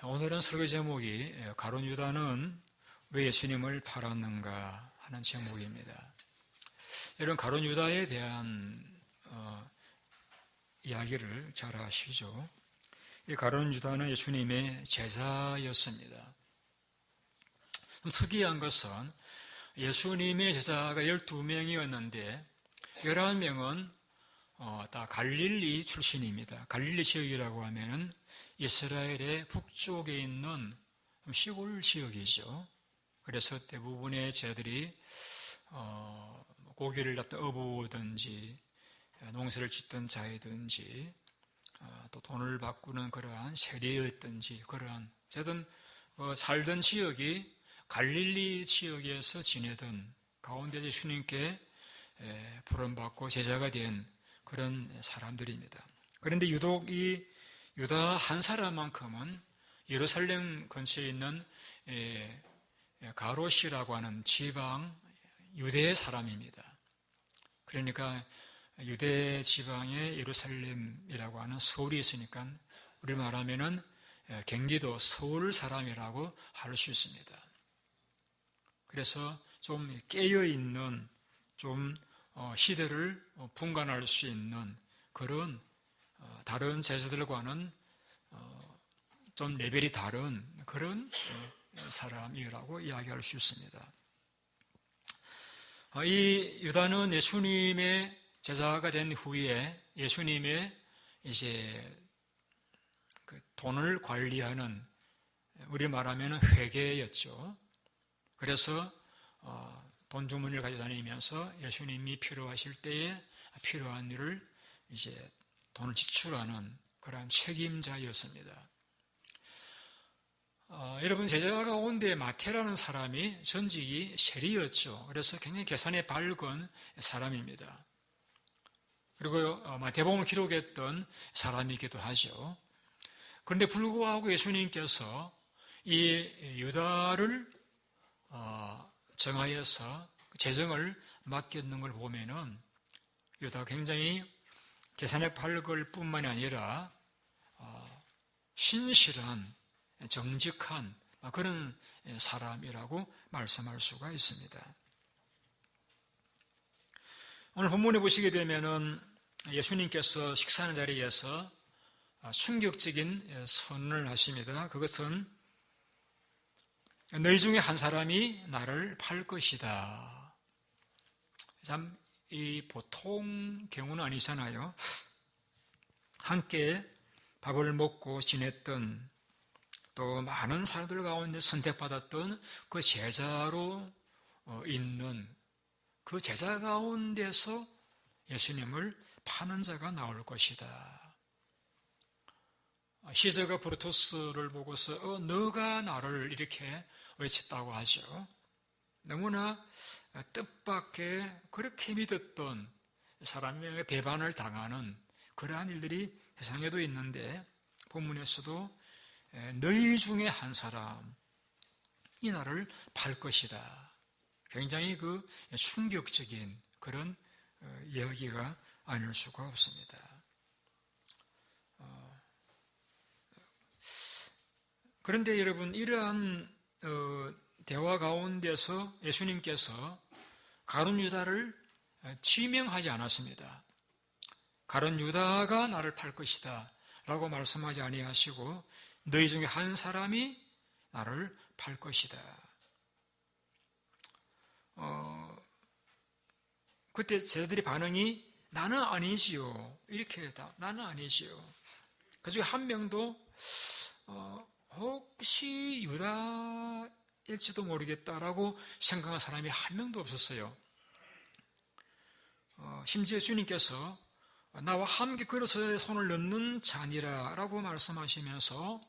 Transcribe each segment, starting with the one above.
오늘은 설교 제목이 가룟 유다는 왜 예수님을 팔았는가 하는 제목입니다. 이런 가룟 유다에 대한 이야기를 잘 아시죠? 이 가룟 유다는 예수님의 제자였습니다. 좀 특이한 것은 예수님의 제자가 12명이었는데 11명은 다 갈릴리 출신입니다. 갈릴리 지역이라고 하면은 이스라엘의 북쪽에 있는 시골 지역이죠. 그래서 대부분의 제자들이 고기를 잡던 어부든지 농사를 짓던 자이든지 또 돈을 바꾸는 그러한 세리였든지 그러한 어쨌든 살던 지역이 갈릴리 지역에서 지내던 가운데 예수님께 부름받고 제자가 된 그런 사람들입니다. 그런데 유독 이 유다 한 사람만큼은 예루살렘 근처에 있는 가롯이라고 하는 지방 유대 사람입니다. 그러니까 유대 지방의 예루살렘이라고 하는 서울이 있으니까 우리 말하면은 경기도 서울 사람이라고 할 수 있습니다. 그래서 좀 깨어있는 좀 시대를 분간할 수 있는 그런 다른 제자들과는 좀 레벨이 다른 그런 사람이라고 이야기할 수 있습니다. 이 유다는 예수님의 제자가 된 후에 예수님의 이제 그 돈을 관리하는 우리 말하면 회계였죠. 그래서 돈 주머니를 가지고 다니면서 예수님이 필요하실 때에 필요한 일을 이제 돈을 지출하는 그러한 책임자였습니다. 여러분 제자 가운데 마태라는 사람이 전직이 세리였죠. 그래서 굉장히 계산에 밝은 사람입니다. 그리고 마태복음을 기록했던 사람이기도 하죠. 그런데 불구하고 예수님께서 이 유다를 정하여서 재정을 맡겼는 걸 보면은 유다가 굉장히 계산에 밝을 뿐만이 아니라 신실한 정직한 그런 사람이라고 말씀할 수가 있습니다. 오늘 본문에 보시게 되면은 예수님께서 식사하는 자리에서 충격적인 선언을 하십니다. 그것은 너희 중에 한 사람이 나를 팔 것이다. 참 이 보통 경우는 아니잖아요. 함께 밥을 먹고 지냈던 또 많은 사람들 가운데 선택받았던 그 제자로 있는 그 제자 가운데서 예수님을 파는 자가 나올 것이다. 시저가 브루투스를 보고서 너가 나를 이렇게 외쳤다고 하죠. 너무나 뜻밖의 그렇게 믿었던 사람에게 배반을 당하는 그러한 일들이 세상에도 있는데 본문에서도 너희 중에 한 사람이 나를 팔 것이다. 굉장히 그 충격적인 그런 이야기가 아닐 수가 없습니다. 그런데 여러분 이러한 대화 가운데서 예수님께서 가룟 유다를 지명하지 않았습니다. 가룟 유다가 나를 팔 것이다 라고 말씀하지 아니하시고 너희 중에 한 사람이 나를 팔 것이다. 그때 제자들의 반응이 나는 아니지요. 이렇게 했다. 나는 아니지요. 그중에 한 명도 혹시 유다일지도 모르겠다라고 생각한 사람이 한 명도 없었어요. 심지어 주님께서 나와 함께 그릇에 손을 넣는 자니라 라고 말씀하시면서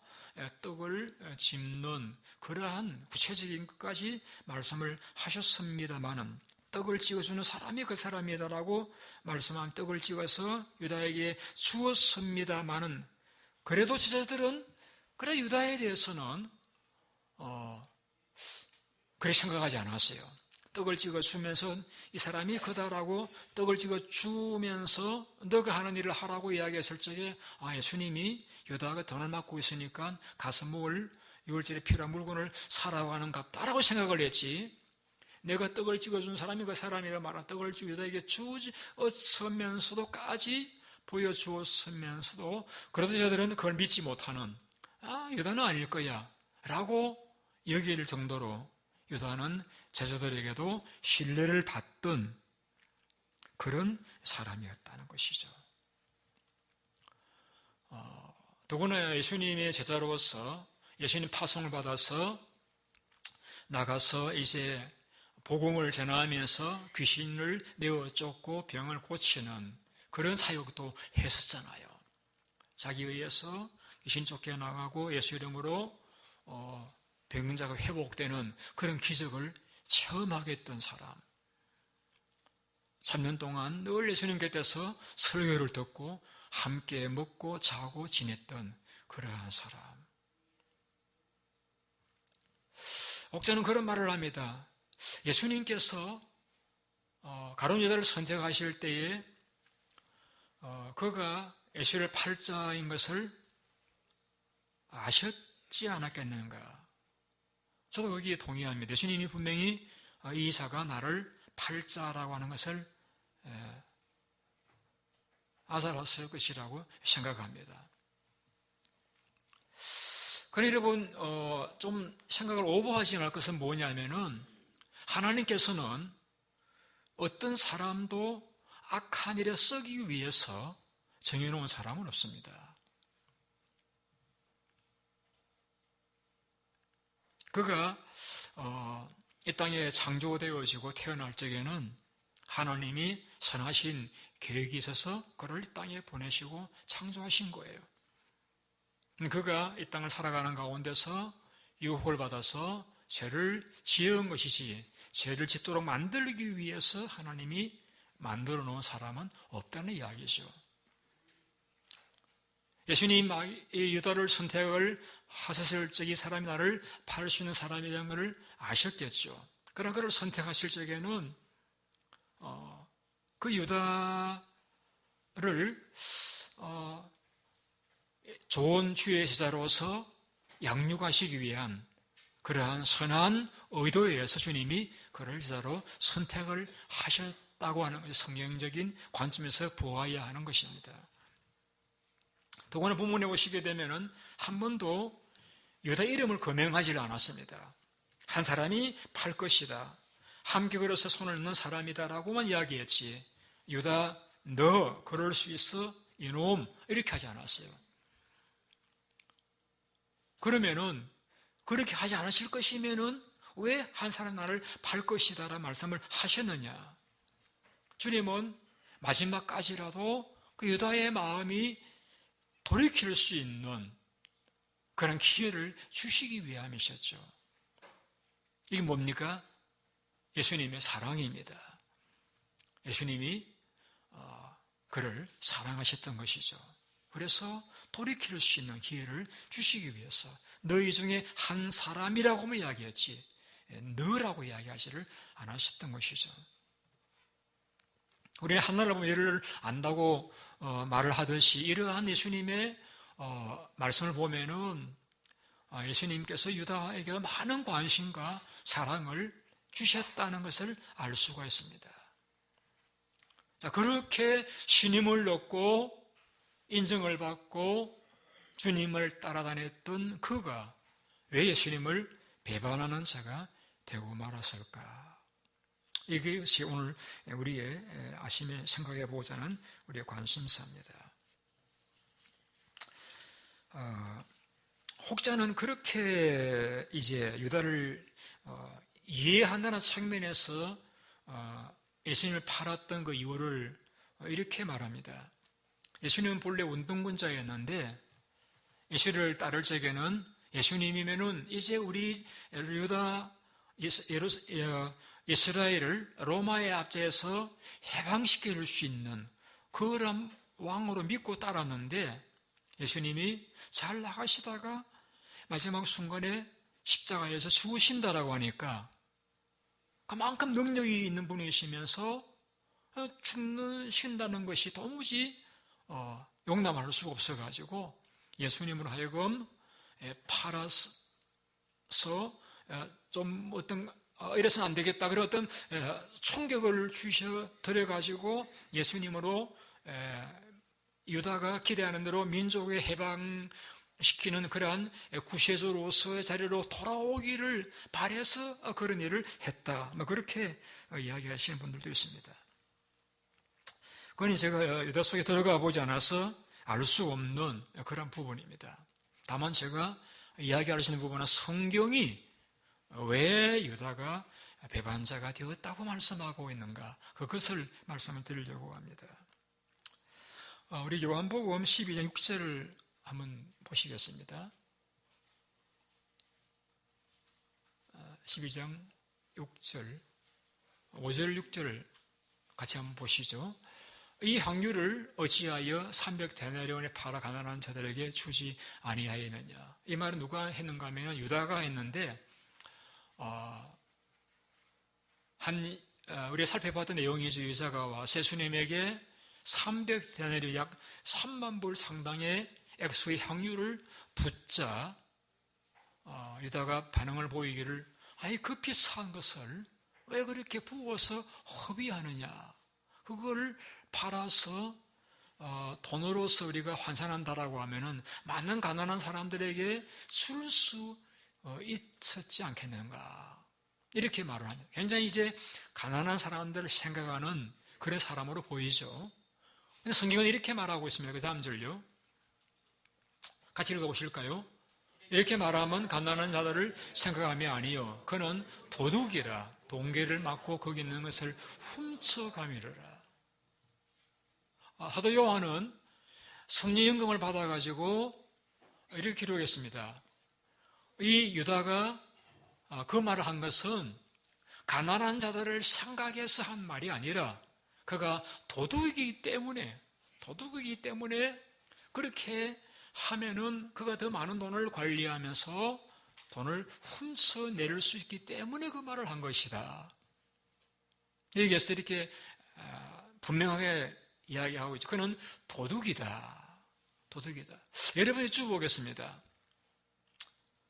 떡을 집는 그러한 구체적인 것까지 말씀을 하셨습니다마는 떡을 찍어주는 사람이 그 사람이다라고 말씀한 떡을 찍어서 유다에게 주었습니다마는 그래도 제자들은 그래 유다에 대해서는 그렇게 생각하지 않았어요. 떡을 찍어주면서 이 사람이 그다라고 떡을 찍어주면서 너가 하는 일을 하라고 이야기했을 적에 예수님이 유다가 돈을 맡고 있으니까 가서 뭘 유월절에 필요한 물건을 사라고 하는 갑다라고 생각을 했지, 내가 떡을 찍어준 사람이 그 사람이라 말한 떡을 유다에게 주었으면서도까지 보여주었으면서도 그래도 저들은 그걸 믿지 못하는, 유다는 아닐 거야 라고 여길 정도로 유다는 제자들에게도 신뢰를 받던 그런 사람이었다는 것이죠. 더구나 예수님의 제자로서 예수님 파송을 받아서 나가서 이제 복음을 전하면서 귀신을 내어 쫓고 병을 고치는 그런 사역도 했었잖아요. 자기에 의해서 귀신 쫓겨나가고 예수 이름으로 병자가 회복되는 그런 기적을 체험하게 했던 사람. 3년 동안 늘 예수님 곁에서 설교를 듣고 함께 먹고 자고 지냈던 그러한 사람. 옥자는 그런 말을 합니다. 예수님께서 가룟 유다를 선택하실 때에 그가 예수를 팔자인 것을 아셨지 않았겠는가. 저도 거기에 동의합니다. 예수님이 분명히 이 이사가 나를 팔자라고 하는 것을 아살았을 것이라고 생각합니다. 그러나 여러분, 좀 생각을 오버하지 않을 것은 뭐냐면은 하나님께서는 어떤 사람도 악한 일에 쓰기 위해서 정해놓은 사람은 없습니다. 그가 이 땅에 창조되어지고 태어날 적에는 하나님이 선하신 계획이 있어서 그를 이 땅에 보내시고 창조하신 거예요. 그가 이 땅을 살아가는 가운데서 유혹을 받아서 죄를 지은 것이지 죄를 짓도록 만들기 위해서 하나님이 만들어 놓은 사람은 없다는 이야기죠. 예수님 유다를 선택을 하셨을 적 이 사람이 나를 팔 수 있는 사람이라는 것을 아셨겠죠. 그러나 그를 선택하실 적에는 그 유다를 좋은 주의 제자로서 양육하시기 위한 그러한 선한 의도에 의해서 주님이 그를 제자로 선택을 하셨다고 하는 것이 성경적인 관점에서 보아야 하는 것입니다. 더구나 본문에 오시게 되면은 한 번도 유다 이름을 거명하지 않았습니다. 한 사람이 팔 것이다, 함께 걸어서 손을 넣는 사람이다라고만 이야기했지, 유다 너 그럴 수 있어 이놈 이렇게 하지 않았어요. 그러면은 그렇게 하지 않으실 것이면은 왜 한 사람 나를 팔 것이다라는 말씀을 하셨느냐? 주님은 마지막까지라도 그 유다의 마음이 돌이킬 수 있는 그런 기회를 주시기 위함이셨죠. 이게 뭡니까? 예수님의 사랑입니다. 예수님이 그를 사랑하셨던 것이죠. 그래서 돌이킬 수 있는 기회를 주시기 위해서 너희 중에 한 사람이라고만 이야기했지 너라고 이야기하지를 않으셨던 것이죠. 우리는 한나라를 보면 예를 안다고 말을 하듯이 이러한 예수님의 말씀을 보면은 예수님께서 유다에게 많은 관심과 사랑을 주셨다는 것을 알 수가 있습니다. 자, 그렇게 신임을 얻고 인정을 받고 주님을 따라다녔던 그가 왜 예수님을 배반하는 자가 되고 말았을까? 이것이 오늘 우리의 아침에 생각해 보고자 하는 우리의 관심사입니다. 혹자는 그렇게 이제 유다를 이해한다는 측면에서 예수님을 팔았던 그 이유를 이렇게 말합니다. 예수님은 본래 운동권자였는데 예수를 따를 적에는 예수님이면은 이제 우리 유다 이스라엘을 로마의 압제에서 해방시켜 줄 수 있는 그런 왕으로 믿고 따랐는데 예수님이 잘 나가시다가 마지막 순간에 십자가에서 죽으신다라고 하니까 그만큼 능력이 있는 분이시면서 죽는다는 것이 도무지 용납할 수가 없어가지고 예수님으로 하여금 팔아서 좀 이래서는 안 되겠다. 그런 어떤 총격을 주셔드려가지고 예수님으로 유다가 기대하는 대로 민족의 해방시키는 그러한 구세주로서의 자리로 돌아오기를 바라서 그런 일을 했다. 그렇게 이야기하시는 분들도 있습니다. 그건 제가 유다 속에 들어가 보지 않아서 알 수 없는 그런 부분입니다. 다만 제가 이야기할 수 있는 부분은 성경이 왜 유다가 배반자가 되었다고 말씀하고 있는가, 그것을 말씀을 드리려고 합니다. 우리 요한복음 12장 6절을 한번 보시겠습니다. 12장 6절, 5절 6절을 같이 한번 보시죠. 이 향유를 어찌하여 300데나리온에 팔아 가난한 자들에게 주지 아니하였느냐. 이 말은 누가 했는가 하면 유다가 했는데, 우리가 살펴봤던 내용이죠. 유다가 와서 예수님에게 300데나리온, 약 3만 불 상당의 액수의 향유를 붓자 유다가 반응을 보이기를, 아니 그 비싼 것을 왜 그렇게 부어서 허비하느냐, 그걸 팔아서 돈으로서 우리가 환산한다라고 하면은 많은 가난한 사람들에게 줄 수 있었지 않겠는가, 이렇게 말을 합니다. 굉장히 이제 가난한 사람들을 생각하는 그런 사람으로 보이죠. 근데 성경은 이렇게 말하고 있습니다. 그 다음 절요, 같이 읽어보실까요? 이렇게 말하면 가난한 자들을 생각함이 아니요 그는 도둑이라 동계를 맞고 거기 있는 것을 훔쳐가미르라. 사도 요한은 성령 연금을 받아가지고 이렇게 기록했습니다. 이 유다가 그 말을 한 것은 가난한 자들을 생각해서 한 말이 아니라 그가 도둑이기 때문에 그렇게 하면은 그가 더 많은 돈을 관리하면서 돈을 훔쳐낼 수 있기 때문에 그 말을 한 것이다. 여기에서 이렇게 분명하게 이야기하고 있죠. 그는 도둑이다. 여러분이 쭉 보겠습니다.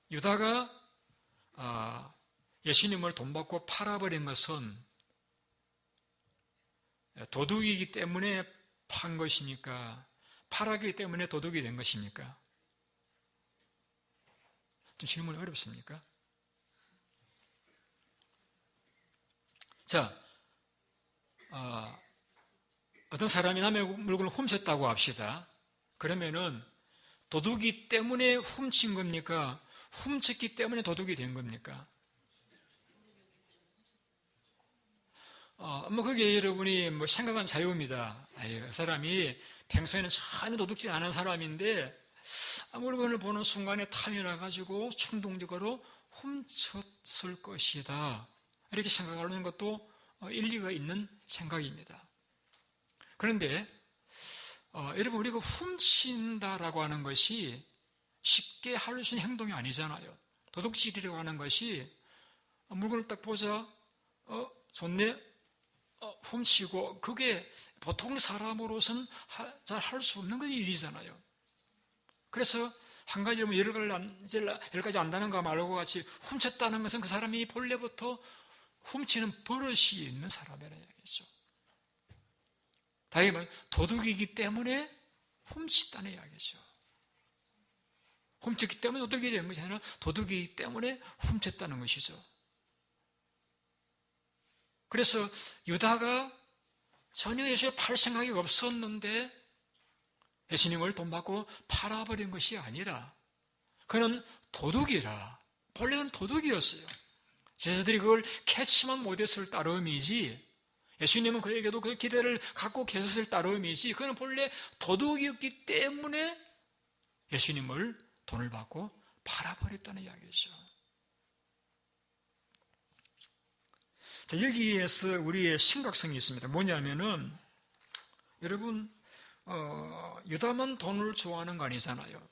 유다가 예수님을 돈 받고 팔아버린 것은 도둑이기 때문에 판 것입니까? 팔았기 때문에 도둑이 된 것입니까? 좀 질문이 어렵습니까? 자, 어떤 사람이 남의 물건을 훔쳤다고 합시다. 그러면은 도둑이 때문에 훔친 겁니까? 훔쳤기 때문에 도둑이 된 겁니까? 그게 여러분이 생각은 자유입니다. 그 사람이 평소에는 전혀 도둑질 안 하는 사람인데 물건을 보는 순간에 탐이 나가지고 충동적으로 훔쳤을 것이다, 이렇게 생각하는 것도 일리가 있는 생각입니다. 그런데 여러분, 우리가 훔친다라고 하는 것이 쉽게 할 수 있는 행동이 아니잖아요. 도둑질이라고 하는 것이 물건을 딱 보자, 좋네, 훔치고, 그게 보통 사람으로서는 잘 할 수 없는 일이잖아요. 그래서 한 가지 열 가지 안다는가 말고 같이 훔쳤다는 것은 그 사람이 본래부터 훔치는 버릇이 있는 사람이라는 이야기죠. 다시 말해 도둑이기 때문에 훔쳤다는 이야기죠. 훔쳤기 때문에 도둑이 된 것이 아니라 도둑이기 때문에 훔쳤다는 것이죠. 그래서 유다가 전혀 예수를 팔 생각이 없었는데 예수님을 돈 받고 팔아버린 것이 아니라 그는 도둑이라, 본래는 도둑이었어요. 제자들이 그걸 캐치만 못했을 따름이지, 예수님은 그에게도 그 기대를 갖고 계셨을 따름이지, 그는 본래 도둑이었기 때문에 예수님을 돈을 받고 팔아버렸다는 이야기죠. 자, 여기에서 우리의 심각성이 있습니다. 뭐냐면은, 여러분, 유다만 돈을 좋아하는 거 아니잖아요.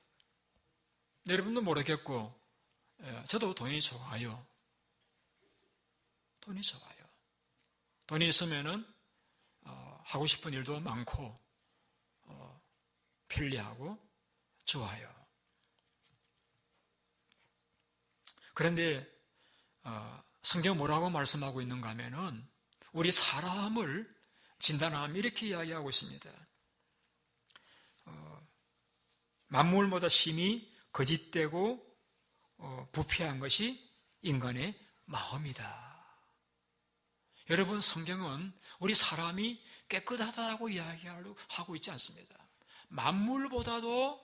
여러분도 모르겠고, 저도 돈이 좋아요. 돈이 좋아요. 돈이 있으면은 하고 싶은 일도 많고 편리하고 좋아요. 그런데 성경 뭐라고 말씀하고 있는가 하면은 우리 사람을 진단하면 이렇게 이야기하고 있습니다. 만물보다 심히 거짓되고 부패한 것이 인간의 마음이다. 여러분, 성경은 우리 사람이 깨끗하다고 이야기하고 있지 않습니다. 만물보다도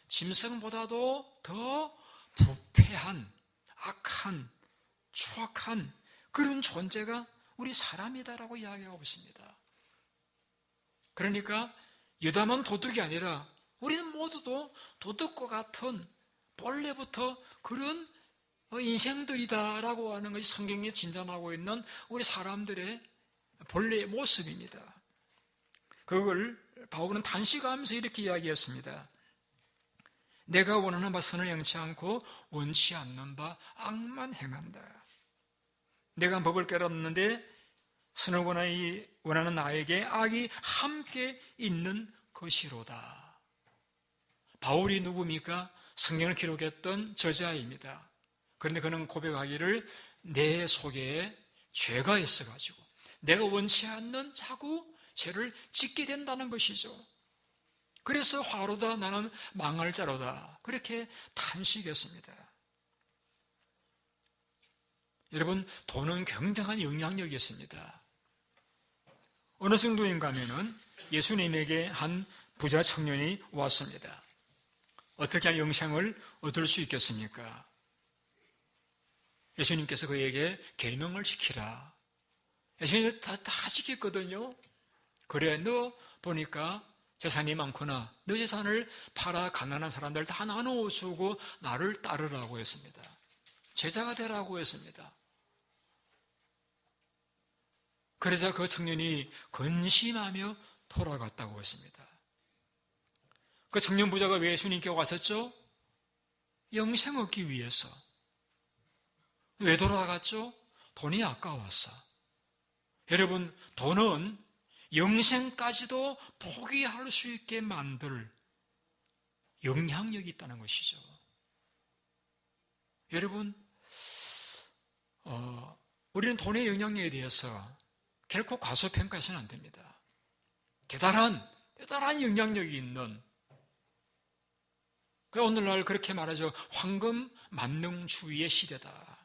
짐승보다도 더 부패한, 악한, 추악한 그런 존재가 우리 사람이다라고 이야기하고 있습니다. 그러니까 유다만 도둑이 아니라 우리는 모두도 도둑과 같은 본래부터 그런 인생들이다라고 하는 것이 성경에 진단하고 있는 우리 사람들의 본래의 모습입니다. 그걸 바울은 단식하면서 이렇게 이야기했습니다. 내가 원하는 바 선을 행치 않고 원치 않는 바 악만 행한다. 내가 법을 깨달았는데 선을 원하는 나에게 악이 함께 있는 것이로다. 바울이 누굽니까? 성경을 기록했던 저자입니다. 그런데 그는 고백하기를 내 속에 죄가 있어가지고 내가 원치 않는 자꾸 죄를 짓게 된다는 것이죠. 그래서 화로다 나는 망할 자로다. 그렇게 탄식했습니다. 여러분, 돈은 굉장한 영향력이 있습니다. 어느 정도인가 하면은 예수님에게 한 부자 청년이 왔습니다. 어떻게 하면 영생을 얻을 수 있겠습니까? 예수님께서 그에게 계명을 지키라. 예수님이 다 지켰거든요. 그래, 너 보니까 재산이 많구나. 너 재산을 팔아 가난한 사람들 다 나누어주고 나를 따르라고 했습니다. 제자가 되라고 했습니다. 그러자 그 청년이 근심하며 돌아갔다고 했습니다. 그 청년 부자가 왜 예수님께 왔었죠? 영생 얻기 위해서. 왜 돌아갔죠? 돈이 아까워서. 여러분, 돈은 영생까지도 포기할 수 있게 만들 영향력이 있다는 것이죠. 여러분, 우리는 돈의 영향력에 대해서 결코 과소평가해서는 안 됩니다. 대단한 영향력이 있는, 오늘날 그렇게 말하죠. 황금 만능주의의 시대다.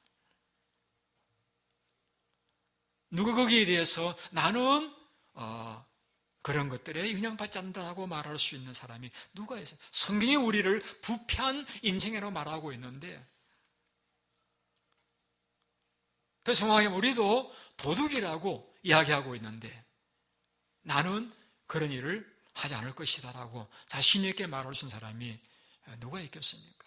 누가 거기에 대해서 나는 그런 것들에 영향받지 않는다고 말할 수 있는 사람이 누가 있어요? 성경이 우리를 부패한 인생이라고 말하고 있는데, 더 정확하게 우리도 도둑이라고 이야기하고 있는데 나는 그런 일을 하지 않을 것이다라고 자신 있게 말할 수 있는 사람이 누가 있겠습니까?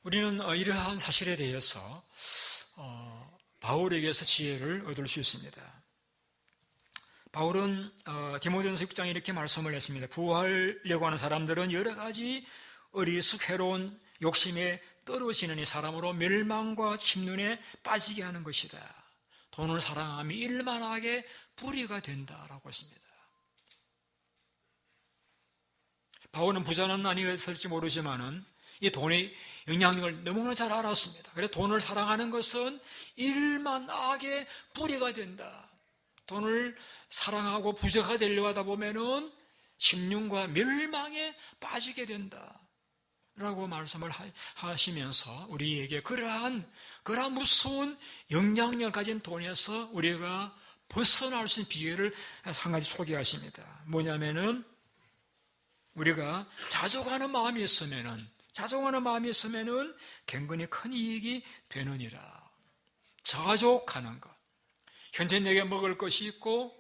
우리는 이러한 사실에 대해서 바울에게서 지혜를 얻을 수 있습니다. 바울은 디모데전서 6장에 이렇게 말씀을 했습니다. 부하려고 하는 사람들은 여러 가지 어리석해로운 욕심에 떨어지는 이 사람으로 멸망과 침륜에 빠지게 하는 것이다. 돈을 사랑하면 일만하게 불의가 된다라고 했습니다. 바울은 부자는 아니었을지 모르지만은 이 돈의 영향력을 너무나 잘 알았습니다. 그래서 돈을 사랑하는 것은 일만하게 불의가 된다. 돈을 사랑하고 부자가 되려고 하다 보면은 침륜과 멸망에 빠지게 된다. 라고 말씀을 하시면서 우리에게 그러한 무서운 영향력을 가진 돈에서 우리가 벗어날 수 있는 비결을 한 가지 소개하십니다. 뭐냐면은 우리가 자족하는 마음이 있으면은 경건히 큰 이익이 되느니라. 자족하는 것. 현재 내게 먹을 것이 있고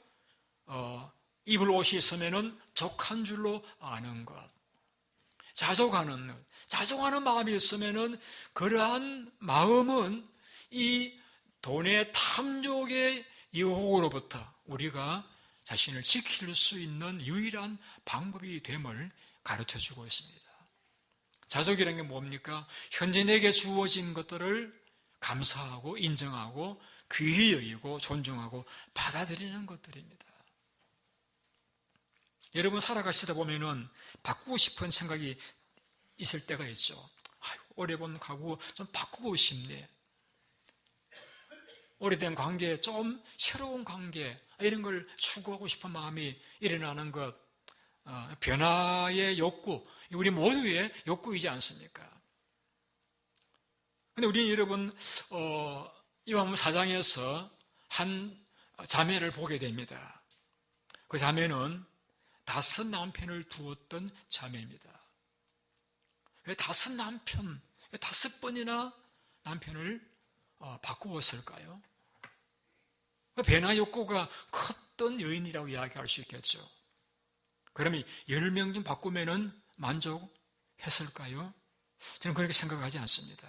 입을 옷이 있으면은 족한 줄로 아는 것. 자족하는 마음이 있으면은 그러한 마음은 이 돈의 탐욕의 유혹으로부터 우리가 자신을 지킬 수 있는 유일한 방법이 됨을 가르쳐주고 있습니다. 자족이라는 게 뭡니까? 현재 내게 주어진 것들을 감사하고 인정하고 귀히 여기고 존중하고 받아들이는 것들입니다. 여러분 살아가시다 보면은 바꾸고 싶은 생각이 있을 때가 있죠. 오래 본 가구 좀 바꾸고 싶네. 오래된 관계, 좀 새로운 관계, 이런 걸 추구하고 싶은 마음이 일어나는 것, 변화의 욕구, 우리 모두의 욕구이지 않습니까? 근데 우리는 여러분, 요한복음 4장에서 한 자매를 보게 됩니다. 그 자매는 5 남편을 두었던 자매입니다. 왜 5 남편, 왜 5번이나 남편을 바꾸었을까요? 변화 욕구가 컸던 여인이라고 이야기할 수 있겠죠. 그러면 10명 좀 바꾸면은 만족했을까요? 저는 그렇게 생각하지 않습니다.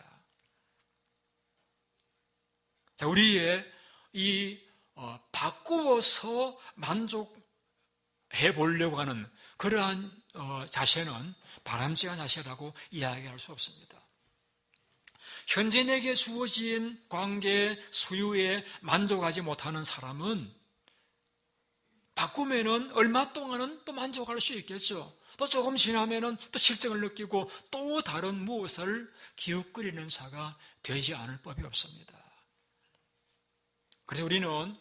자, 우리의 이 바꾸어서 만족해 보려고 하는 그러한 자세는 바람직한 자세라고 이야기할 수 없습니다. 현재 내게 주어진 관계 소유에 만족하지 못하는 사람은 바꾸면은 얼마 동안은 또 만족할 수 있겠죠. 또 조금 지나면은 또 실증을 느끼고 또 다른 무엇을 기웃거리는 자가 되지 않을 법이 없습니다. 그래서 우리는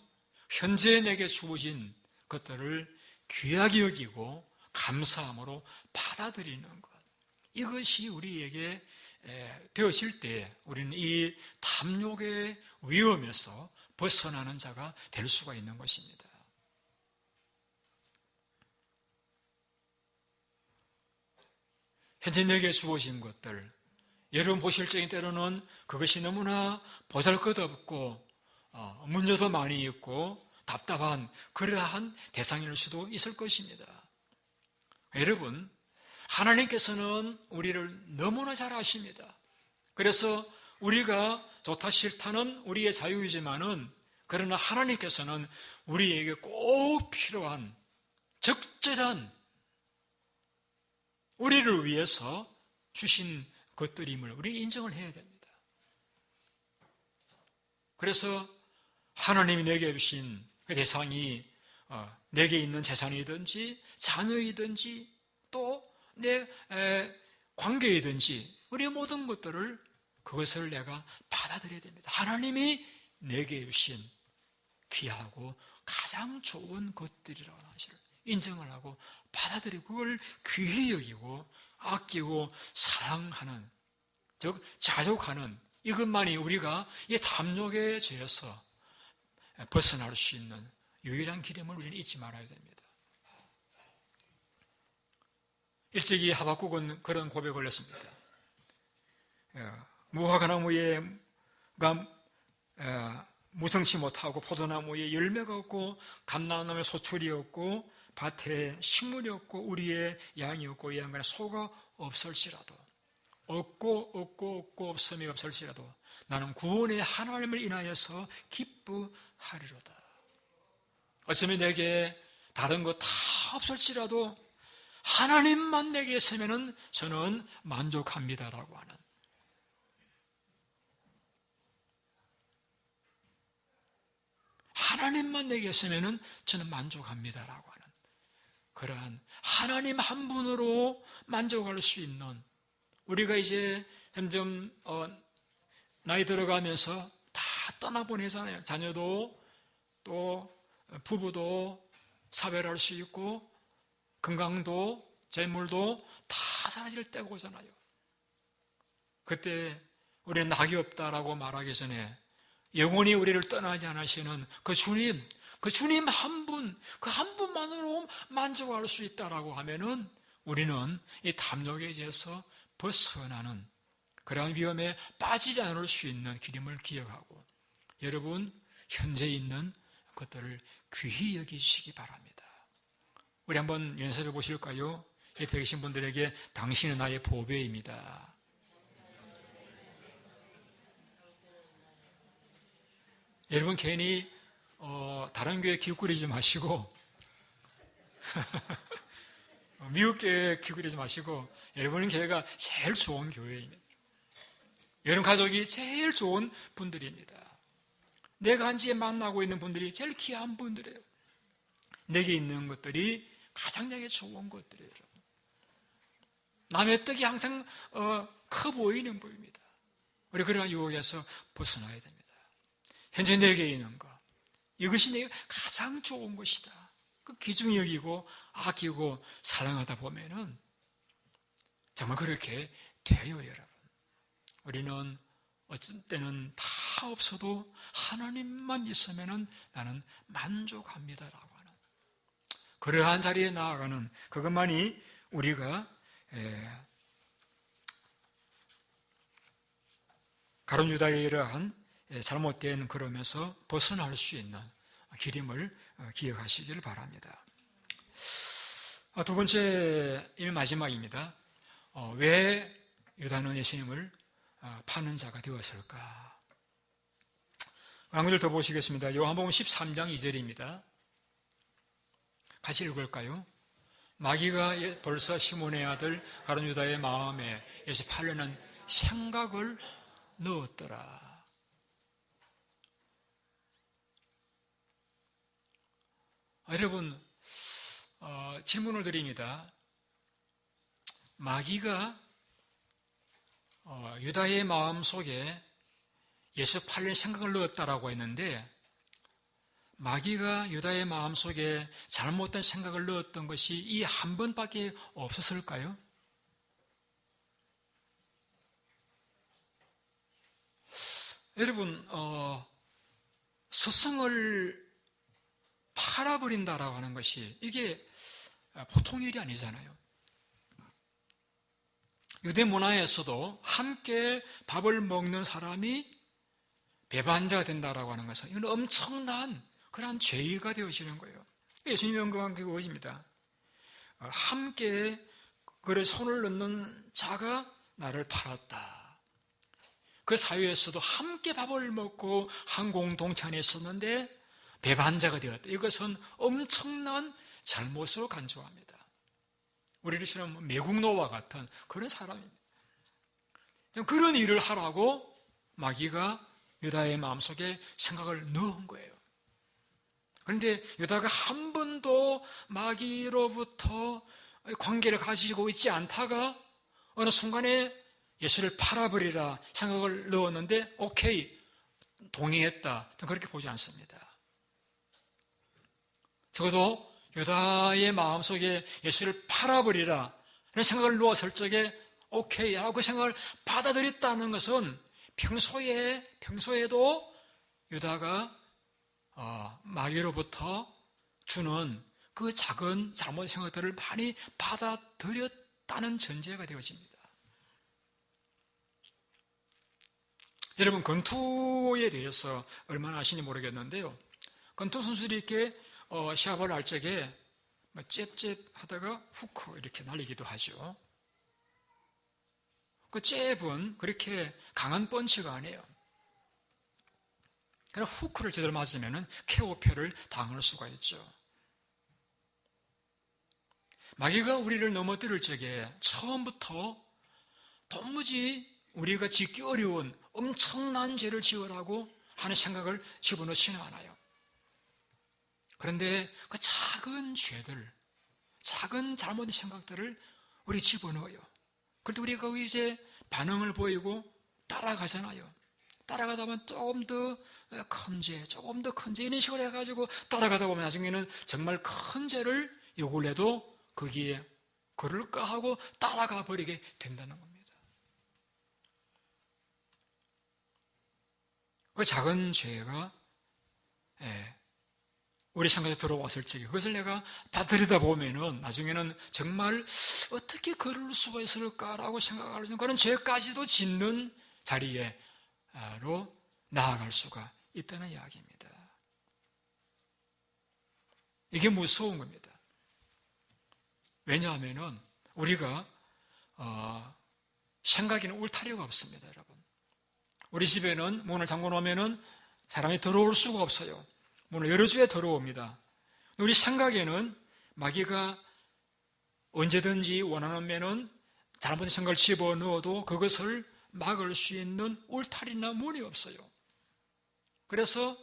현재 내게 주어진 것들을 귀하게 여기고 감사함으로 받아들이는 것, 이것이 우리에게 되어질 때 우리는 이 탐욕의 위험에서 벗어나는 자가 될 수가 있는 것입니다. 현재 내게 주어진 것들, 여러분 보실 적인 때로는 그것이 너무나 보잘것없고 문제도 많이 있고 답답한 그러한 대상일 수도 있을 것입니다. 여러분, 하나님께서는 우리를 너무나 잘 아십니다. 그래서 우리가 좋다 싫다는 우리의 자유이지만은, 그러나 하나님께서는 우리에게 꼭 필요한 적절한 우리를 위해서 주신 것들임을 우리 인정을 해야 됩니다. 그래서 하나님이 내게 주신 그 대상이 내게 있는 재산이든지 자녀이든지 또 내 관계이든지 우리의 모든 것들을, 그것을 내가 받아들여야 됩니다. 하나님이 내게 주신 귀하고 가장 좋은 것들이라는 사실을 인정을 하고 받아들이고 그걸 귀히 여기고 아끼고 사랑하는, 즉 자족하는, 이것만이 우리가 이 탐욕의 죄에서 벗어날 수 있는 유일한 길임을 우리는 잊지 말아야 됩니다. 일찍이 하박국은 그런 고백을 했습니다. 무화과나무가 무성치 못하고 포도나무에 열매가 없고 감람나무에 소출이 없고 밭에 식물이 없고 우리의 양이 없고 이 양간에 소가 없을지라도, 없고 없음이 없을지라도 나는 구원의 하나님을 인하여서 기뻐하리로다. 어쩌면 내게 다른 거 다 없을지라도 하나님만 내게 있으면 저는 만족합니다라고 하는, 하나님만 내게 있으면 저는 만족합니다라고 하는 그러한 하나님 한 분으로 만족할 수 있는, 우리가 이제 점점 나이 들어가면서 다 떠나보내잖아요. 자녀도 또 부부도 사별할 수 있고 건강도 재물도 다 사라질 때가 오잖아요. 그때 우리는 낙이 없다라고 말하기 전에 영원히 우리를 떠나지 않으시는 그 주님 한 분, 그 한 분만으로 만족할 수 있다라고 하면은 우리는 이 탐욕에 의해서 벗어나는 그러한 위험에 빠지지 않을 수 있는 길임을 기억하고, 여러분 현재 있는 것들을 귀히 여기시기 바랍니다. 우리 한번 연습해 보실까요? 옆에 계신 분들에게 당신은 나의 보배입니다. 여러분 괜히 다른 교회 기웃거리지 마시고 미국 교회에 기울이지 마시고 여러분 교회가 제일 좋은 교회입니다. 여러분 가족이 제일 좋은 분들입니다. 내가 한지에 만나고 있는 분들이 제일 귀한 분들이에요. 내게 있는 것들이 가장 내게 좋은 것들이에요. 남의 떡이 항상 커 보이는 법입니다. 우리 그러한 유혹에서 벗어나야 됩니다. 현재 내게 있는 것, 이것이 내가 가장 좋은 것이다. 그 귀중히 여기고 아끼고 사랑하다 보면은 정말 그렇게 돼요, 여러분. 우리는 어떤 때는 다 없어도 하나님만 있으면은 나는 만족합니다라고 하는 그러한 자리에 나아가는 그것만이 우리가 가룟 유다의 이러한 잘못된 걸음에서 벗어날 수 있는 길임을 기억하시길 바랍니다. 두 번째, 이 마지막입니다. 왜 유다는 예수님을 파는 자가 되었을까? 한 구절 더 보시겠습니다. 요한복음 13장 2절입니다. 같이 읽을까요? 마귀가 벌써 시몬의 아들 가룟 유다의 마음에 예수 팔려는 생각을 넣었더라. 여러분, 질문을 드립니다. 마귀가 유다의 마음 속에 예수 팔릴 생각을 넣었다라고 했는데, 마귀가 유다의 마음 속에 잘못된 생각을 넣었던 것이 이 한 번밖에 없었을까요? 여러분, 스승을 팔아버린다라고 하는 것이 이게 보통 일이 아니잖아요. 유대 문화에서도 함께 밥을 먹는 사람이 배반자가 된다라고 하는 것은 이건 엄청난 그러한 죄가 되어지는 거예요. 예수님이 언급한 그 의지입니다. 함께 그릇에 손을 넣는 자가 나를 팔았다. 그 사회에서도 함께 밥을 먹고 한 공동체 있었는데 배반자가 되었다. 이것은 엄청난 잘못으로 간주합니다. 우리를 싫어하는 매국노와 같은 그런 사람입니다. 그런 일을 하라고 마귀가 유다의 마음속에 생각을 넣은 거예요. 그런데 유다가 한 번도 마귀로부터 관계를 가지고 있지 않다가 어느 순간에 예수를 팔아버리라 생각을 넣었는데 오케이, 동의했다. 그렇게 보지 않습니다. 적어도 유다의 마음속에 예수를 팔아버리라 라는 생각을 넣었을 적에 오케이 하고 그 생각을 받아들였다는 것은 평소에도 유다가 마귀로부터 주는 그 작은 잘못된 생각들을 많이 받아들였다는 전제가 되어집니다. 여러분, 권투에 대해서 얼마나 아시는지 모르겠는데요. 권투 선수들이 이렇게 시합을 할 적에 잽잽 하다가 후크 이렇게 날리기도 하죠. 그 잽은 그렇게 강한 펀치가 아니에요. 그러나 후크를 제대로 맞으면 KO패를 당할 수가 있죠. 마귀가 우리를 넘어뜨릴 적에 처음부터 도무지 우리가 짓기 어려운 엄청난 죄를 지으라고 하는 생각을 집어넣지는 않아요. 그런데 그 작은 죄들, 작은 잘못된 생각들을 우리 집어넣어요. 그런데 우리가 거기 이제 반응을 보이고 따라가잖아요. 따라가다 보면 조금 더 큰 죄, 조금 더 큰 죄 이런 식으로 해가지고 따라가다 보면 나중에는 정말 큰 죄를 요구를 해도 거기에 그럴까 하고 따라가 버리게 된다는 겁니다. 그 작은 죄가 우리 생각에 들어왔을 적에 그것을 내가 받아들이다 보면은 나중에는 정말 어떻게 그럴 수가 있을까라고 생각할 수 있는 그런 죄까지도 짓는 자리로 나아갈 수가 있다는 이야기입니다. 이게 무서운 겁니다. 왜냐하면은 우리가 생각에는 울타리가 없습니다, 여러분. 우리 집에는 문을 잠궈 놓으면은 사람이 들어올 수가 없어요. 문을 열어줘야 들어옵니다. 우리 생각에는 마귀가 언제든지 원하면 잘못된 생각을 집어넣어도 그것을 막을 수 있는 울타리나 문이 없어요. 그래서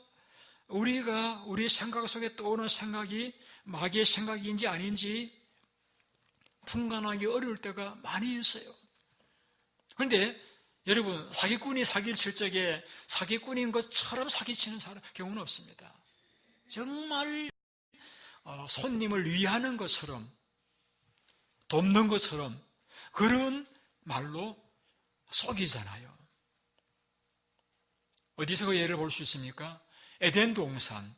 우리 생각 속에 떠오르는 생각이 마귀의 생각인지 아닌지 분간하기 어려울 때가 많이 있어요. 그런데 여러분, 사기꾼이 사기를 칠 적에 사기꾼인 것처럼 사기치는 경우는 없습니다. 정말 손님을 위하는 것처럼, 돕는 것처럼 그런 말로 속이잖아요. 어디서 그 예를 볼 수 있습니까? 에덴 동산,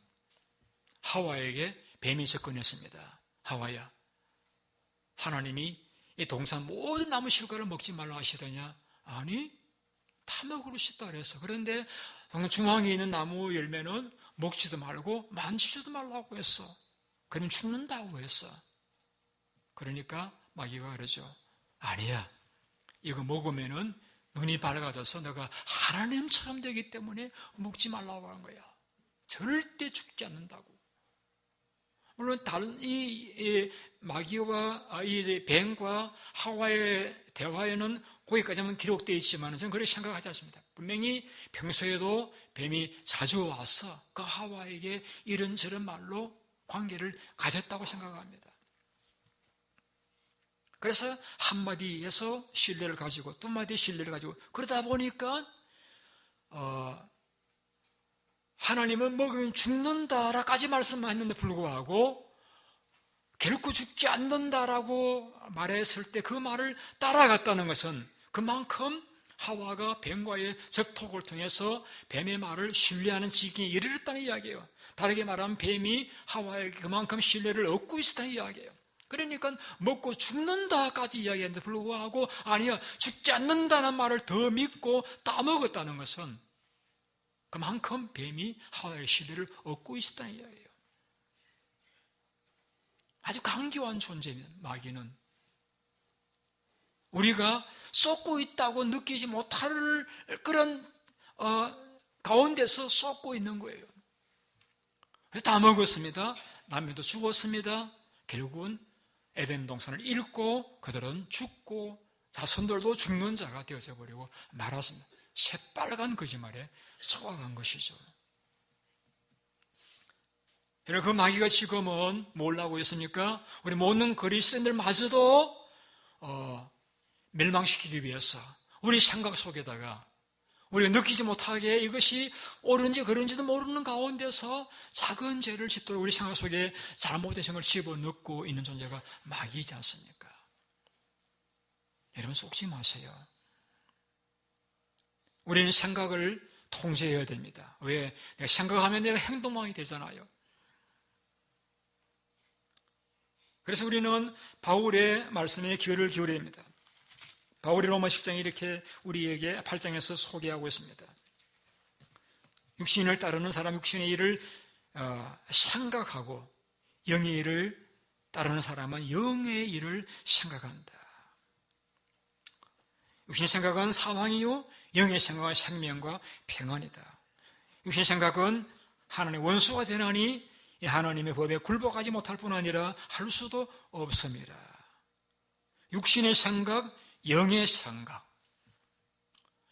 하와에게 뱀이 접근했습니다. 하와야, 하나님이 이 동산 모든 나무 실과를 먹지 말라 하시더냐? 아니, 다 먹을 수 있다 그랬어. 그런데 중앙에 있는 나무 열매는 먹지도 말고 만지지도 말라고 했어. 그러면 죽는다고 했어. 그러니까 마귀가 그러죠. 아니야, 이거 먹으면은 눈이 밝아져서 너가 하나님처럼 되기 때문에 먹지 말라고 한 거야. 절대 죽지 않는다고. 물론 다른 이 마귀와 이 뱀과 하와의 대화에는 거기까지만 기록되어 있지만 저는 그렇게 생각하지 않습니다. 분명히 평소에도 뱀이 자주 와서 그 하와에게 이런저런 말로 관계를 가졌다고 생각합니다. 그래서 한마디에서 신뢰를 가지고 두 마디 신뢰를 가지고 그러다 보니까 하나님은 먹으면 죽는다라까지 말씀하셨는데 불구하고 결코 죽지 않는다라고 말했을 때 그 말을 따라갔다는 것은 그만큼 하와가 뱀과의 접촉을 통해서 뱀의 말을 신뢰하는 지경에 이르렀다는 이야기예요. 다르게 말하면 뱀이 하와에게 그만큼 신뢰를 얻고 있었다는 이야기예요. 그러니까 먹고 죽는다까지 이야기했는데 불구하고 아니야, 죽지 않는다는 말을 더 믿고 따먹었다는 것은 그만큼 뱀이 하와의 신뢰를 얻고 있었다는 이야기예요. 아주 강교한 존재입니다. 마귀는 우리가 쏟고 있다고 느끼지 못할 그런 가운데서 쏟고 있는 거예요. 그래서 다 먹었습니다. 남편도 죽었습니다. 결국은 에덴 동산을 잃고 그들은 죽고 자손들도 죽는 자가 되어져 버리고 말았습니다. 새빨간 거짓말에 속아간 것이죠. 그 마귀가 지금은 뭘 하고 있습니까? 우리 모든 그리스도인들마저도 멸망시키기 위해서 우리 생각 속에다가 우리가 느끼지 못하게 이것이 옳은지 그른지도 모르는 가운데서 작은 죄를 짓도록 우리 생각 속에 잘못된 생각을 집어넣고 있는 존재가 마귀이지 않습니까? 여러분 속지 마세요. 우리는 생각을 통제해야 됩니다. 왜? 내가 생각하면 내가 행동하게 되잖아요. 그래서 우리는 바울의 말씀에 귀를 기울여야 합니다. 바울이 로마 10장에 이렇게 우리에게 8장에서 소개하고 있습니다. 육신을 따르는 사람, 육신의 일을 생각하고 영의 일을 따르는 사람은 영의 일을 생각한다. 육신의 생각은 사망이요 영의 생각은 생명과 평안이다. 육신의 생각은 하나님의 원수가 되나니 하나님의 법에 굴복하지 못할 뿐 아니라 할 수도 없습니다. 육신의 생각, 영의 생각.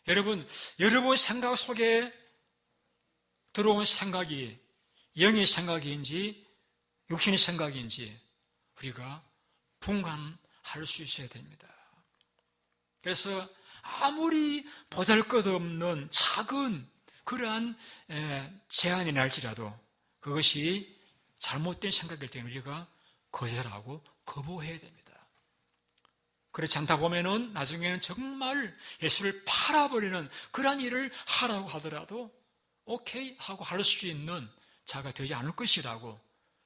여러분 생각 속에 들어온 생각이 영의 생각인지 육신의 생각인지 우리가 분간할 수 있어야 됩니다. 그래서 아무리 보잘것없는 작은 그러한 제한이 날지라도 그것이 잘못된 생각일 때는 우리가 거절하고 거부해야 됩니다. 그렇지 않다 보면은 나중에는 정말 예수를 팔아버리는 그러한 일을 하라고 하더라도 오케이 하고 할 수 있는 자가 되지 않을 것이라고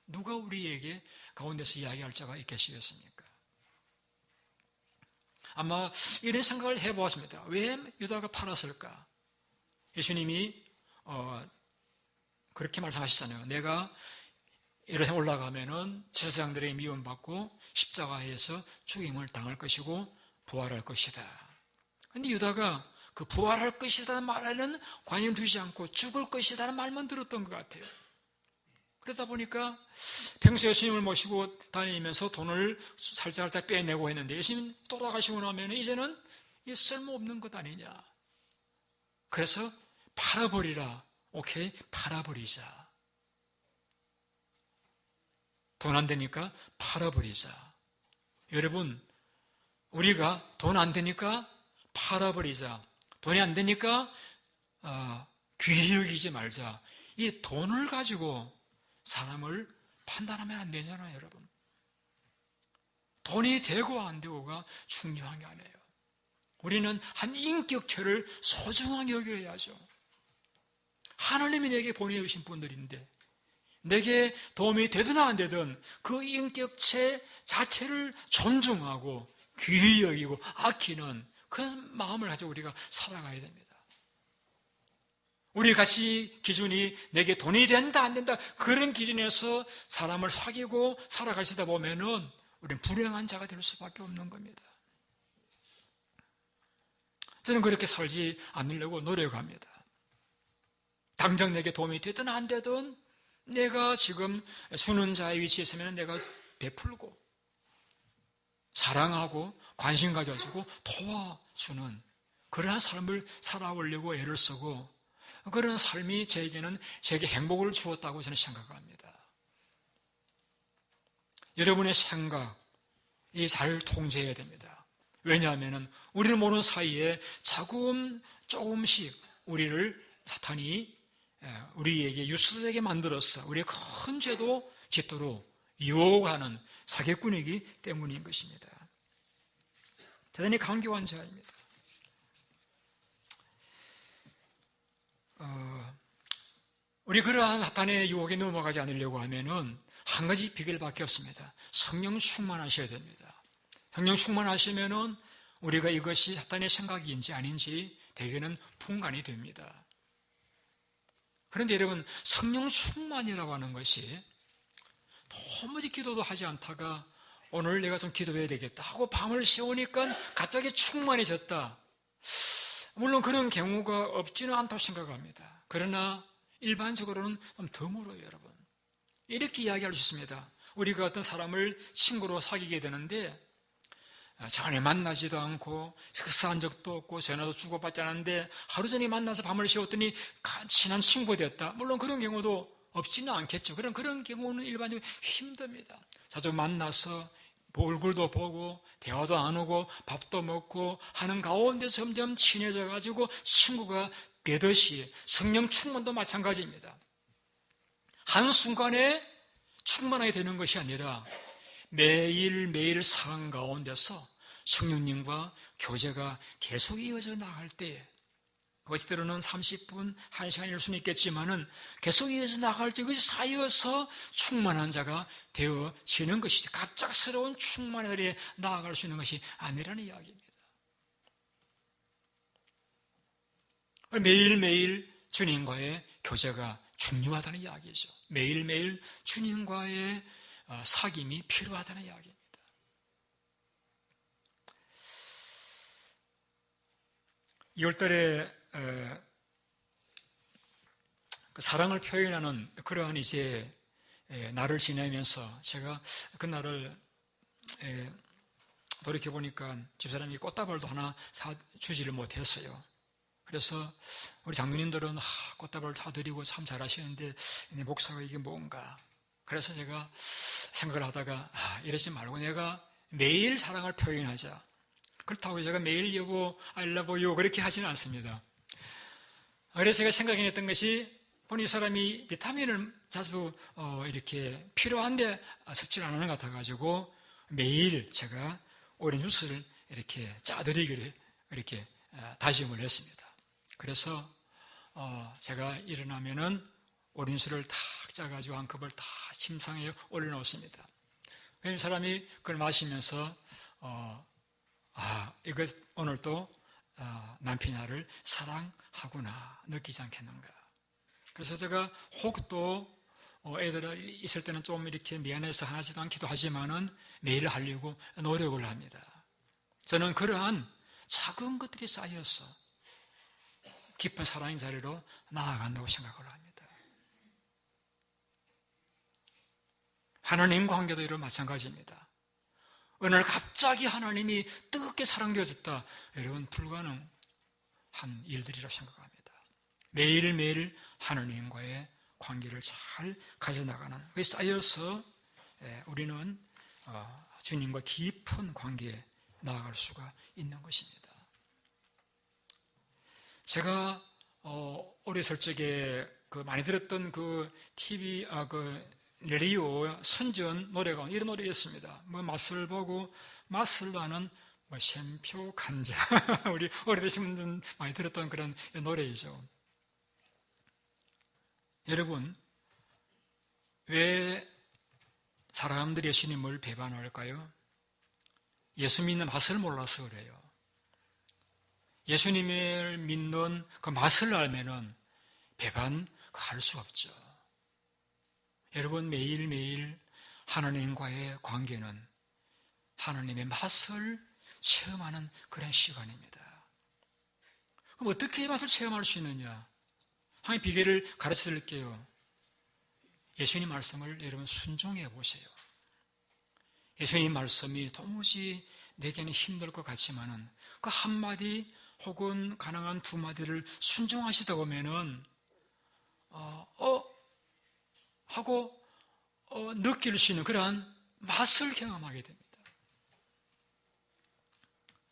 누가 우리에게 가운데서 이야기할 자가 있겠습니까? 아마 이런 생각을 해보았습니다. 왜 유다가 팔았을까? 예수님이 그렇게 말씀하시잖아요. 내가 예루살렘 올라가면은 제사장들에게 미움받고 십자가에서 죽임을 당할 것이고 부활할 것이다. 그런데 유다가 그 부활할 것이라는 말에는 관심 두지 않고 죽을 것이라는 말만 들었던 것 같아요. 그러다 보니까 평소에 예수님을 모시고 다니면서 돈을 살짝 빼내고 했는데 예수님 돌아가시고 나면 이제는 이 쓸모없는 것 아니냐. 그래서 팔아버리라. 오케이, 팔아버리자. 돈 안 되니까 팔아버리자. 여러분, 우리가 돈 안 되니까 팔아버리자. 돈이 안 되니까 귀히 여기지 말자. 이 돈을 가지고 사람을 판단하면 안 되잖아요, 여러분. 돈이 되고 안 되고가 중요한 게 아니에요. 우리는 한 인격체를 소중하게 여겨야죠. 하나님이 내게 보내주신 분들인데 내게 도움이 되든 안 되든 그 인격체 자체를 존중하고 귀히 여기고 아끼는 그런 마음을 가지고 우리가 살아가야 됩니다. 우리 가치 기준이 내게 돈이 된다 안 된다 그런 기준에서 사람을 사귀고 살아가시다 보면은 우리는 불행한 자가 될 수밖에 없는 겁니다. 저는 그렇게 살지 않으려고 노력합니다. 당장 내게 도움이 되든 안 되든 내가 지금 주는 자의 위치에 있으면 내가 베풀고 사랑하고 관심 가져주고 도와주는 그러한 삶을 살아오려고 애를 쓰고 그런 삶이 제게 행복을 주었다고 저는 생각합니다. 여러분의 생각이 잘 통제해야 됩니다. 왜냐하면 우리는 모르는 사이에 조금씩 우리를 사탄이 우리에게 유스되게 만들어서 우리의 큰 죄도 짓도록 유혹하는 사기꾼이기 때문인 것입니다. 대단히 간교한 자입니다. 우리 그러한 사탄의 유혹에 넘어가지 않으려고 하면은 한 가지 비결밖에 없습니다. 성령 충만하셔야 됩니다. 성령 충만하시면은 우리가 이것이 사탄의 생각인지 아닌지 대개는 분간이 됩니다. 그런데 여러분, 성령 충만이라고 하는 것이 도무지 기도도 하지 않다가 오늘 내가 좀 기도해야 되겠다 하고 밤을 새우니까 갑자기 충만해졌다. 물론 그런 경우가 없지는 않다고 생각합니다. 그러나 일반적으로는 좀 드물어요, 여러분. 이렇게 이야기할 수 있습니다. 우리가 어떤 사람을 친구로 사귀게 되는데 전에 만나지도 않고 식사한 적도 없고 전화도 주고받지 않았는데 하루 전에 만나서 밤을 새웠더니 친한 친구가 됐다. 물론 그런 경우도 없지는 않겠죠. 그런 경우는 일반적으로 힘듭니다. 자주 만나서 얼굴도 보고 대화도 나누고 밥도 먹고 하는 가운데 점점 친해져 가지고 친구가 되듯이 성령 충만도 마찬가지입니다. 한순간에 충만하게 되는 것이 아니라 매일매일 상황 가운데서 성령님과 교제가 계속 이어져 나갈 때 그것이 때로는 30분, 1시간일 수는 있겠지만은 계속 이어져 나갈 때 그것이 쌓여서 충만한 자가 되어지는 것이지 갑작스러운 충만에 나아갈 수 있는 것이 아니라는 이야기입니다. 매일매일 주님과의 교제가 중요하다는 이야기죠. 매일매일 주님과의 사귐이 필요하다는 이야기입니다. 이월달에 사랑을 표현하는 그러한 이제 날을 지내면서 제가 그 날을 돌이켜보니까 집사람이 꽃다발도 하나 사주지를 못했어요. 그래서 우리 장로님들은 꽃다발을 사드리고 참 잘하시는데 목사가 이게 뭔가. 그래서 제가 생각을 하다가 이러지 말고 내가 매일 사랑을 표현하자. 그렇다고 제가 매일 여보, I love you 그렇게 하지는 않습니다. 그래서 제가 생각해냈던 것이 보니 이 사람이 비타민을 자주 이렇게 필요한데 섭취를 안 하는 것 같아가지고 매일 제가 오렌지 주스를 이렇게 짜드리기를 이렇게 다짐을 했습니다. 그래서 제가 일어나면은 오렌지를 탁 짜가지고 한 컵을 다 침상에 올려놓습니다. 이 사람이 그걸 마시면서 이거 오늘도 남편이 나를 사랑하구나 느끼지 않겠는가. 그래서 제가 혹도 애들 있을 때는 좀 이렇게 미안해서 하지도 않기도 하지만은 매일 하려고 노력을 합니다. 저는 그러한 작은 것들이 쌓여서 깊은 사랑의 자리로 나아간다고 생각을 합니다. 하나님 관계도 이런 마찬가지입니다. 어느 날 갑자기 하나님이 뜨겁게 사랑되어졌다. 여러분, 불가능한 일들이라고 생각합니다. 매일매일 하나님과의 관계를 잘 가져나가는, 그게 쌓여서 우리는 주님과 깊은 관계에 나아갈 수가 있는 것입니다. 제가 어렸을 적에 많이 들었던 그 TV, 레디오 선전 노래가 이런 노래였습니다. 맛을 보고 맛을 아는 샘표 간자. 우리 오래되신 분들은 많이 들었던 그런 노래이죠. 여러분, 왜 사람들이 예수님을 배반할까요? 예수 믿는 맛을 몰라서 그래요. 예수님을 믿는 그 맛을 알면은 배반할 수 없죠. 여러분, 매일매일 하나님과의 관계는 하나님의 맛을 체험하는 그런 시간입니다. 그럼 어떻게 맛을 체험할 수 있느냐? 한 비결을 가르쳐 드릴게요. 예수님 말씀을 여러분 순종해 보세요. 예수님 말씀이 도무지 내게는 힘들 것 같지만은 그 한마디 혹은 가능한 두 마디를 순종하시다 보면은 하고 느낄 수 있는 그러한 맛을 경험하게 됩니다.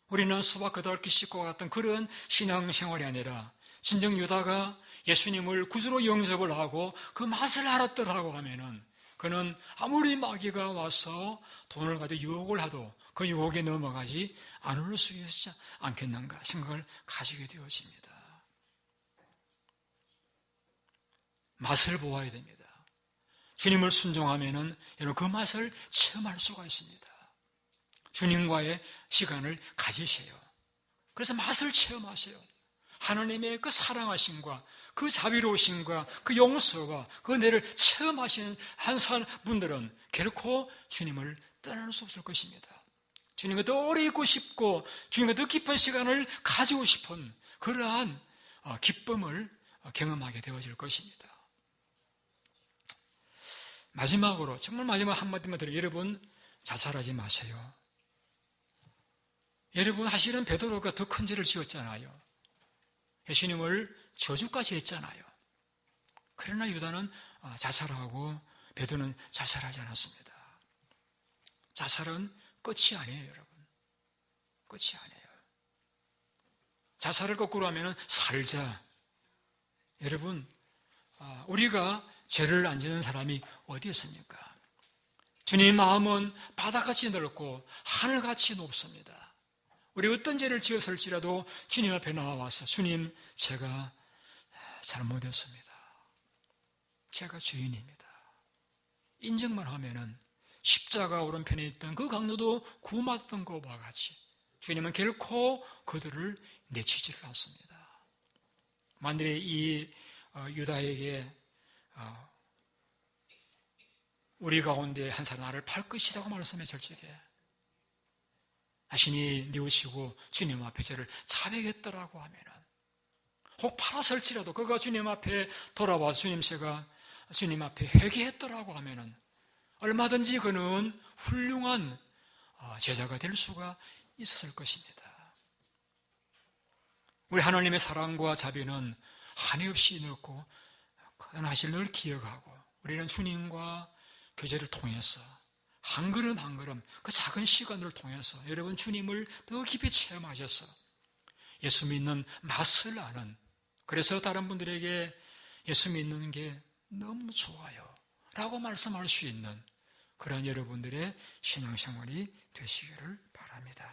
우리는 수박 겉핥기 씹고 같은 그런 신앙생활이 아니라 진정 유다가 예수님을 구주로 영접을 하고 그 맛을 알았더라고 하면은 그는 아무리 마귀가 와서 돈을 가지고 유혹을 하도 그 유혹에 넘어가지 않을 수 있지 않겠는가 생각을 가지게 되어집니다. 맛을 보아야 됩니다. 주님을 순종하면은 여러분 그 맛을 체험할 수가 있습니다. 주님과의 시간을 가지세요. 그래서 맛을 체험하세요. 하나님의 그 사랑하심과 그 자비로우심과 그 용서와 그 은혜를 체험하시는 한 분들은 결코 주님을 떠날 수 없을 것입니다. 주님과 더 오래 있고 싶고 주님과 더 깊은 시간을 가지고 싶은 그러한 기쁨을 경험하게 되어질 것입니다. 마지막으로 정말 마지막 한마디만 드려요. 여러분 자살하지 마세요. 여러분 사실은 베드로가 더 큰 죄를 지었잖아요. 예수님을 저주까지 했잖아요. 그러나 유다는 자살하고 베드로는 자살하지 않았습니다. 자살은 끝이 아니에요, 여러분. 끝이 아니에요. 자살을 거꾸로 하면 살자. 여러분, 우리가 죄를 안 지는 사람이 어디 있습니까? 주님 마음은 바다같이 넓고 하늘같이 높습니다. 우리 어떤 죄를 지었을지라도 주님 앞에 나와서 주님, 제가 잘못했습니다. 제가 죄인입니다. 인정만 하면은 십자가 오른편에 있던 그 강도도 구맞던 것과 같이 주님은 결코 그들을 내치지를 않습니다. 만일에 이 유다에게 우리 가운데 한 사람 나를 팔 것이라고 말씀했을 적에 자신이 뉘우치고 주님 앞에 저를 자백했더라고 하면은 혹 팔았을지라도 그가 주님 앞에 돌아와 제가 주님 앞에 회개했더라고 하면은 얼마든지 그는 훌륭한 제자가 될 수가 있었을 것입니다. 우리 하나님의 사랑과 자비는 한이 없이 넓고 하실 늘 기억하고 우리는 주님과 교제를 통해서 한 걸음 한 걸음 그 작은 시간을 통해서 여러분 주님을 더 깊이 체험하셔서 예수 믿는 맛을 아는, 그래서 다른 분들에게 예수 믿는 게 너무 좋아요 라고 말씀할 수 있는 그런 여러분들의 신앙생활이 되시기를 바랍니다.